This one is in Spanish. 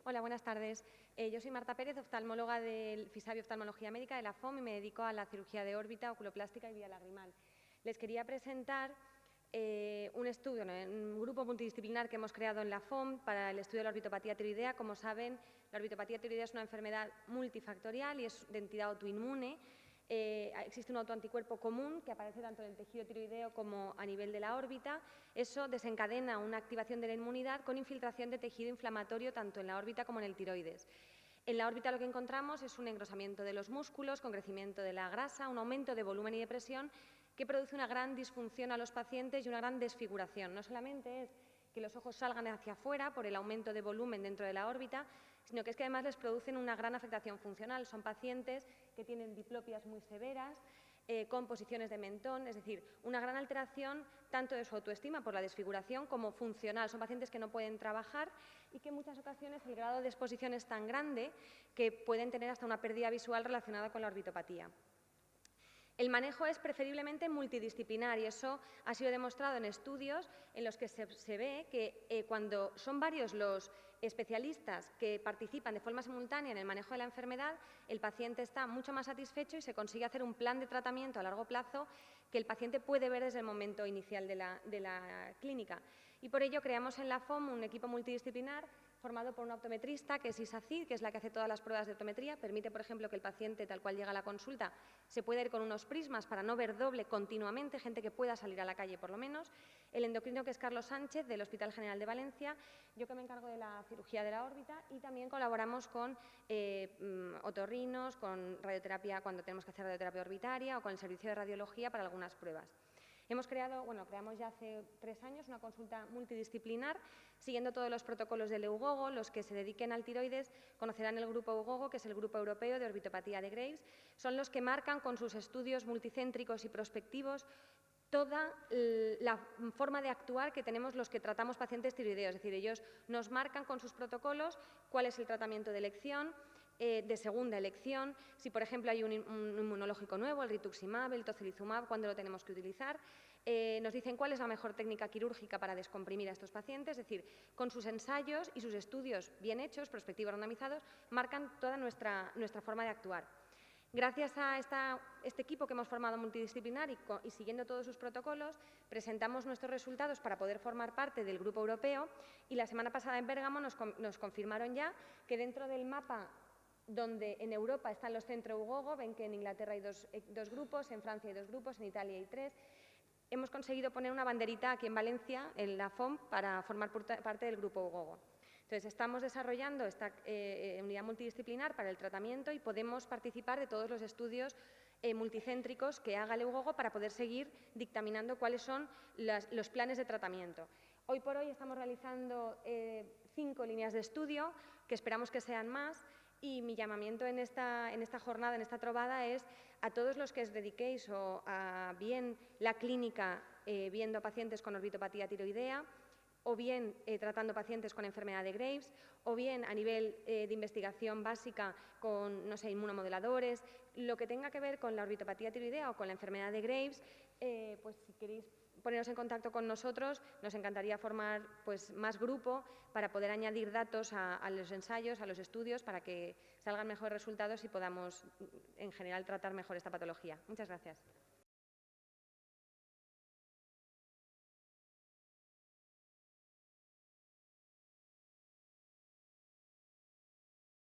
Hola, buenas tardes. Yo soy Marta Pérez, oftalmóloga del FISABI Oftalmología Médica de la FOM y me dedico a la cirugía de órbita, oculoplástica y vía lagrimal. Les quería presentar un estudio, un grupo multidisciplinar que hemos creado en la FOM para el estudio de la orbitopatía tiroidea. Como saben, la orbitopatía tiroidea es una enfermedad multifactorial y es de entidad autoinmune. Existe un autoanticuerpo común que aparece tanto en el tejido tiroideo como a nivel de la órbita. Eso desencadena una activación de la inmunidad con infiltración de tejido inflamatorio tanto en la órbita como en el tiroides. En la órbita lo que encontramos es un engrosamiento de los músculos con crecimiento de la grasa, un aumento de volumen y de presión que produce una gran disfunción a los pacientes y una gran desfiguración. No solamente es que los ojos salgan hacia afuera por el aumento de volumen dentro de la órbita, sino que es que además les producen una gran afectación funcional. Son pacientes que tienen diplopias muy severas, con posiciones de mentón, es decir, una gran alteración tanto de su autoestima por la desfiguración como funcional. Son pacientes que no pueden trabajar y que en muchas ocasiones el grado de exposición es tan grande que pueden tener hasta una pérdida visual relacionada con la orbitopatía. El manejo es preferiblemente multidisciplinar y eso ha sido demostrado en estudios en los que se ve que cuando son varios los especialistas que participan de forma simultánea en el manejo de la enfermedad, el paciente está mucho más satisfecho y se consigue hacer un plan de tratamiento a largo plazo que el paciente puede ver desde el momento inicial de la clínica. Y por ello creamos en la FOM un equipo multidisciplinar formado por una optometrista, que es Isa Cid, que es la que hace todas las pruebas de optometría. Permite, por ejemplo, que el paciente, tal cual llega a la consulta, se pueda ir con unos prismas para no ver doble continuamente, gente que pueda salir a la calle por lo menos. El endocrino, que es Carlos Sánchez, del Hospital General de Valencia. Yo, que me encargo de la cirugía de la órbita, y también colaboramos con otorrinos, con radioterapia cuando tenemos que hacer radioterapia orbitaria o con el servicio de radiología para algunas pruebas. Creamos ya hace 3 años una consulta multidisciplinar, siguiendo todos los protocolos del EUGOGO. Los que se dediquen al tiroides conocerán el grupo EUGOGO, que es el Grupo Europeo de Orbitopatía de Graves. Son los que marcan con sus estudios multicéntricos y prospectivos toda la forma de actuar que tenemos los que tratamos pacientes tiroideos. Es decir, ellos nos marcan con sus protocolos cuál es el tratamiento de elección, de segunda elección, si por ejemplo hay un inmunológico nuevo, el rituximab, el tocilizumab, cuándo lo tenemos que utilizar. Nos dicen cuál es la mejor técnica quirúrgica para descomprimir a estos pacientes, es decir, con sus ensayos y sus estudios bien hechos, prospectivos randomizados, marcan toda nuestra forma de actuar. Gracias a este equipo que hemos formado multidisciplinar y siguiendo todos sus protocolos, presentamos nuestros resultados para poder formar parte del grupo europeo y la semana pasada en Bérgamo nos confirmaron ya que dentro del mapa donde en Europa están los centros EUGOGO, ven que en Inglaterra hay dos grupos, en Francia hay 2 grupos, en Italia hay 3. Hemos conseguido poner una banderita aquí en Valencia, en la FOM, para formar parte del grupo EUGOGO. Entonces, estamos desarrollando esta unidad multidisciplinar para el tratamiento y podemos participar de todos los estudios multicéntricos que haga el EUGOGO para poder seguir dictaminando cuáles son los planes de tratamiento. Hoy por hoy estamos realizando 5 líneas de estudio, que esperamos que sean más. Y mi llamamiento en esta jornada, en esta trovada, es a todos los que os dediquéis o a bien la clínica viendo pacientes con orbitopatía tiroidea, o bien tratando pacientes con enfermedad de Graves, o bien a nivel de investigación básica con, no sé, inmunomoduladores, lo que tenga que ver con la orbitopatía tiroidea o con la enfermedad de Graves, pues si queréis poneros en contacto con nosotros, nos encantaría formar pues, más grupo para poder añadir datos a los ensayos, a los estudios, para que salgan mejores resultados y podamos, en general, tratar mejor esta patología. Muchas gracias.